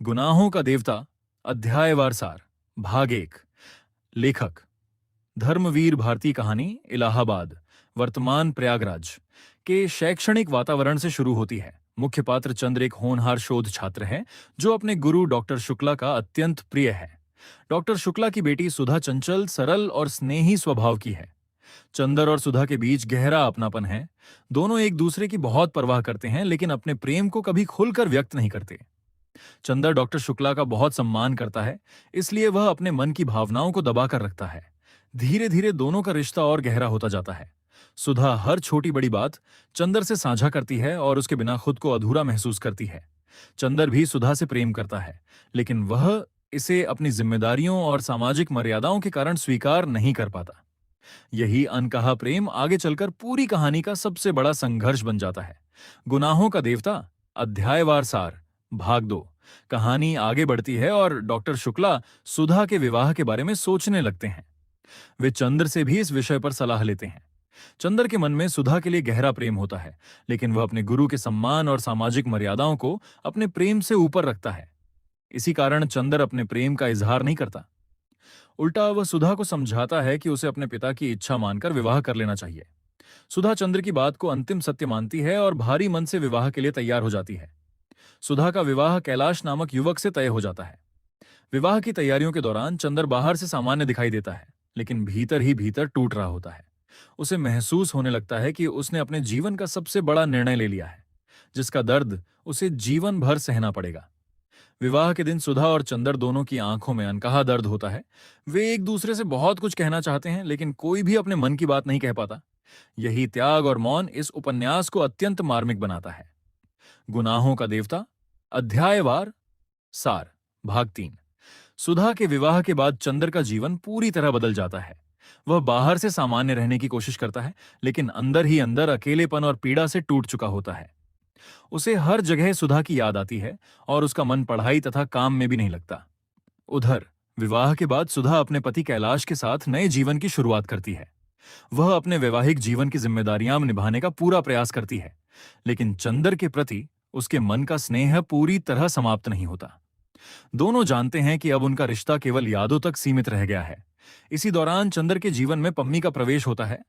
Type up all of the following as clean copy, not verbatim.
गुनाहों का देवता अध्यायवार सार भाग एक। लेखक धर्मवीर भारती। कहानी इलाहाबाद वर्तमान प्रयागराज के शैक्षणिक वातावरण से शुरू होती है। मुख्य पात्र चंद्र एक होनहार शोध छात्र है जो अपने गुरु डॉक्टर शुक्ला का अत्यंत प्रिय है। डॉक्टर शुक्ला की बेटी सुधा चंचल, सरल और स्नेही स्वभाव की है। चंदर और सुधा के बीच गहरा अपनापन है। दोनों एक दूसरे की बहुत परवाह करते हैं, लेकिन अपने प्रेम को कभी खुलकर व्यक्त नहीं करते। चंदर डॉक्टर शुक्ला का बहुत सम्मान करता है, इसलिए वह अपने मन की भावनाओं को दबाकर रखता है। धीरे धीरे दोनों का रिश्ता और गहरा होता जाता है। सुधा हर छोटी बड़ी बात चंदर से साझा करती है और उसके बिना खुद को अधूरा महसूस करती है। चंदर भी सुधा से प्रेम करता है, लेकिन वह इसे अपनी जिम्मेदारियों और सामाजिक मर्यादाओं के कारण स्वीकार नहीं कर पाता। यही अनकहा प्रेम आगे चलकर पूरी कहानी का सबसे बड़ा संघर्ष बन जाता है। गुनाहों का देवता अध्यायवार सार भाग 2। कहानी आगे बढ़ती है और डॉक्टर शुक्ला सुधा के विवाह के बारे में सोचने लगते हैं। वे चंद्र से भी इस विषय पर सलाह लेते हैं। चंद्र के मन में सुधा के लिए गहरा प्रेम होता है, लेकिन वह अपने गुरु के सम्मान और सामाजिक मर्यादाओं को अपने प्रेम से ऊपर रखता है। इसी कारण चंद्र अपने प्रेम का इजहार नहीं करता। उल्टा वह सुधा को समझाता है कि उसे अपने पिता की इच्छा मानकर विवाह कर लेना चाहिए। सुधा चंद्र की बात को अंतिम सत्य मानती है और भारी मन से विवाह के लिए तैयार हो जाती है। सुधा का विवाह कैलाश नामक युवक से तय हो जाता है। विवाह की तैयारियों के दौरान चंदर बाहर से सामान्य दिखाई देता है, लेकिन भीतर ही भीतर टूट रहा होता है। उसे महसूस होने लगता है कि उसने अपने जीवन का सबसे बड़ा निर्णय ले लिया है, जिसका दर्द उसे जीवन भर सहना पड़ेगा। विवाह के दिन सुधा और चंदर दोनों की आंखों में अनकहा दर्द होता है। वे एक दूसरे से बहुत कुछ कहना चाहते हैं, लेकिन कोई भी अपने मन की बात नहीं कह पाता। यही त्याग और मौन इस उपन्यास को अत्यंत मार्मिक बनाता है। गुनाहों का देवता अध्यायवार सार भाग 3। सुधा के विवाह के बाद चंदर का जीवन पूरी तरह बदल जाता है। वह बाहर से सामान्य रहने की कोशिश करता है, लेकिन अंदर ही अंदर अकेलेपन और पीड़ा से टूट चुका होता है। उसे हर जगह सुधा की याद आती है और उसका मन पढ़ाई तथा काम में भी नहीं लगता। उधर विवाह के बाद सुधा अपने पति कैलाश के साथ नए जीवन की शुरुआत करती है। वह अपने वैवाहिक जीवन की जिम्मेदारियां निभाने का पूरा प्रयास करती है, लेकिन चंदर के प्रति उसके मन का स्नेह पूरी तरह समाप्त नहीं होता। दोनों जानते हैं कि अब उनका रिश्ता केवल यादों तक सीमित रह गया है। इसी दौरान चंदर के जीवन में पम्मी का प्रवेश होता है।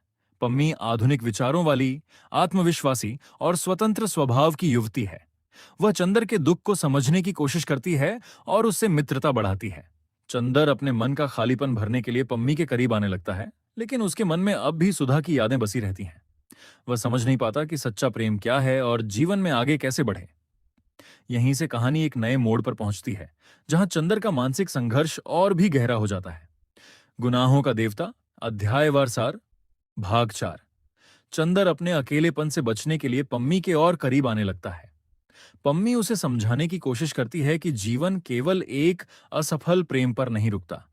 पम्मी आधुनिक विचारों वाली, आत्मविश्वासी और स्वतंत्र स्वभाव की युवती है। वह चंदर के दुख को समझने की कोशिश करती है और उससे मित्रता बढ़ाती है। चंदर अपने मन का खालीपन भरने के लिए पम्मी के करीब आने लगता है, लेकिन उसके मन में अब भी सुधा की यादें बसी रहती हैं। वह समझ नहीं पाता कि सच्चा प्रेम क्या है और जीवन में आगे कैसे बढ़े। यहीं से कहानी एक नए मोड़ पर पहुंचती है, जहां चंदर का मानसिक संघर्ष और भी गहरा हो जाता है। गुनाहों का देवता अध्यायवार सार भाग 4। चंदर अपने अकेलेपन से बचने के लिए पम्मी के और करीब आने लगता है। पम्मी उसे समझाने की कोशिश करती है कि जीवन केवल एक असफल प्रेम पर नहीं रुकता।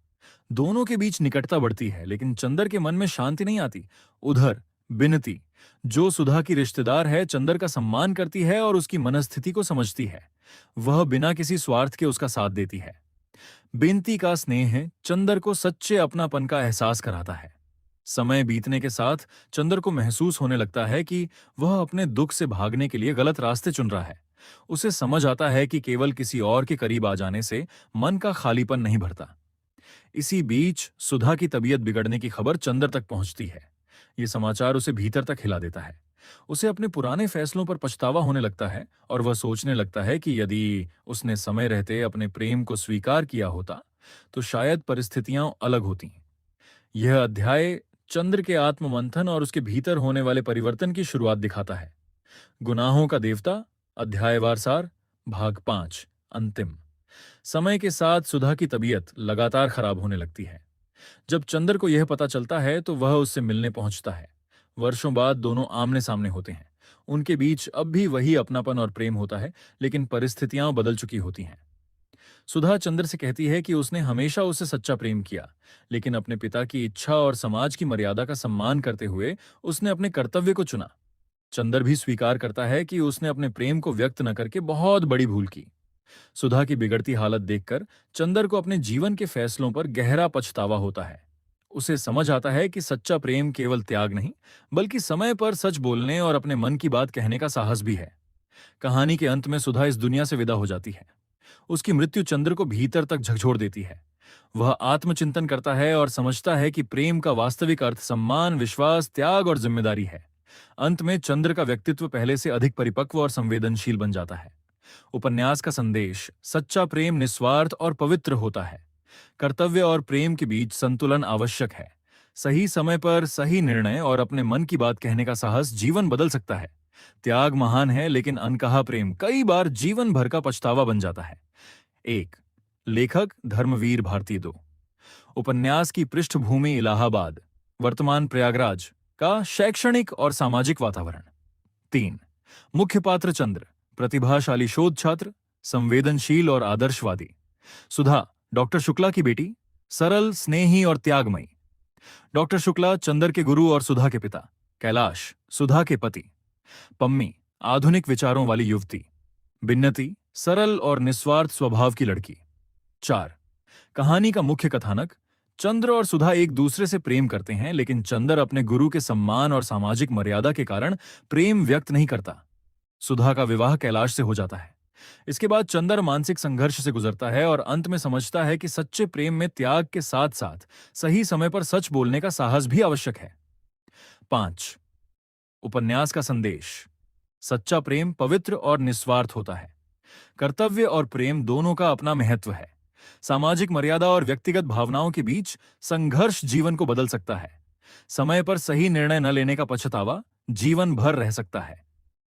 दोनों के बीच निकटता बढ़ती है, लेकिन चंदर के मन में शांति नहीं आती। उधर बिनती, जो सुधा की रिश्तेदार है, चंदर का सम्मान करती है और उसकी मनस्थिति को समझती है। वह बिना किसी स्वार्थ के उसका साथ देती है। बिनती का स्नेह चंदर को सच्चे अपनापन का एहसास कराता है। समय बीतने के साथ चंदर को महसूस होने लगता है कि वह अपने दुख से भागने के लिए गलत रास्ते चुन रहा है। उसे समझ आता है कि केवल किसी और के करीब आ जाने से मन का खालीपन नहीं भरता। इसी बीच सुधा की तबीयत बिगड़ने की खबर चंदर तक पहुंचती है। ये समाचार उसे भीतर तक हिला देता है। उसे अपने पुराने फैसलों पर पछतावा होने लगता है और वह सोचने लगता है कि यदि उसने समय रहते अपने प्रेम को स्वीकार किया होता तो शायद परिस्थितियां अलग होती। यह अध्याय चंद्र के आत्ममंथन और उसके भीतर होने वाले परिवर्तन की शुरुआत दिखाता है। गुनाहों का देवता अध्यायवार सार भाग 5 अंतिम। समय के साथ सुधा की तबीयत लगातार खराब होने लगती है। जब चंदर को यह पता चलता है तो वह उससे मिलने पहुंचता है। वर्षों बाद दोनों आमने सामने होते हैं। उनके बीच अब भी वही अपनापन और प्रेम होता है, लेकिन परिस्थितियां बदल चुकी होती हैं। सुधा चंद्र से कहती है कि उसने हमेशा उसे सच्चा प्रेम किया, लेकिन अपने पिता की इच्छा और समाज की मर्यादा का सम्मान करते हुए उसने अपने कर्तव्य को चुना। चंद्र भी स्वीकार करता है कि उसने अपने प्रेम को व्यक्त न करके बहुत बड़ी भूल की। सुधा की बिगड़ती हालत देखकर चंदर को अपने जीवन के फैसलों पर गहरा पछतावा होता है। उसे समझ आता है कि सच्चा प्रेम केवल त्याग नहीं, बल्कि समय पर सच बोलने और अपने मन की बात कहने का साहस भी है। कहानी के अंत में सुधा इस दुनिया से विदा हो जाती है। उसकी मृत्यु चंद्र को भीतर तक झकझोर देती है। वह आत्मचिंतन करता है और समझता है कि प्रेम का वास्तविक अर्थ सम्मान, विश्वास, त्याग और जिम्मेदारी है। अंत में चंद्र का व्यक्तित्व पहले से अधिक परिपक्व और संवेदनशील बन जाता है। उपन्यास का संदेश: सच्चा प्रेम निस्वार्थ और पवित्र होता है। कर्तव्य और प्रेम के बीच संतुलन आवश्यक है। सही समय पर सही निर्णय और अपने मन की बात कहने का साहस जीवन बदल सकता है। त्याग महान है, लेकिन अनकहा प्रेम कई बार जीवन भर का पछतावा बन जाता है। एक, लेखक धर्मवीर भारती। दो, उपन्यास की पृष्ठभूमि इलाहाबाद, वर्तमान प्रयागराज का शैक्षणिक और सामाजिक वातावरण। तीन, मुख्य पात्र चंद्र, प्रतिभाशाली शोध छात्र, संवेदनशील और आदर्शवादी। सुधा, डॉक्टर शुक्ला की बेटी, सरल, स्नेही और त्यागमयी। डॉक्टर शुक्ला चंद्र के गुरु और सुधा के पिता। कैलाश, सुधा के पति। पम्मी, आधुनिक विचारों वाली युवती। बिन्नति, सरल और निस्वार्थ स्वभाव की लड़की। चार, कहानी का मुख्य कथानक: चंद्र और सुधा एक दूसरे से प्रेम करते हैं, लेकिन चंद्र अपने गुरु के सम्मान और सामाजिक मर्यादा के कारण प्रेम व्यक्त नहीं करता। सुधा का विवाह कैलाश से हो जाता है। इसके बाद चंद्र मानसिक संघर्ष से गुजरता है और अंत में समझता है कि सच्चे प्रेम में त्याग के साथ साथ सही समय पर सच बोलने का साहस भी आवश्यक है। 5, उपन्यास का संदेश: सच्चा प्रेम पवित्र और निस्वार्थ होता है। कर्तव्य और प्रेम दोनों का अपना महत्व है। सामाजिक मर्यादा और व्यक्तिगत भावनाओं के बीच संघर्ष जीवन को बदल सकता है। समय पर सही निर्णय न लेने का पछतावा जीवन भर रह सकता है।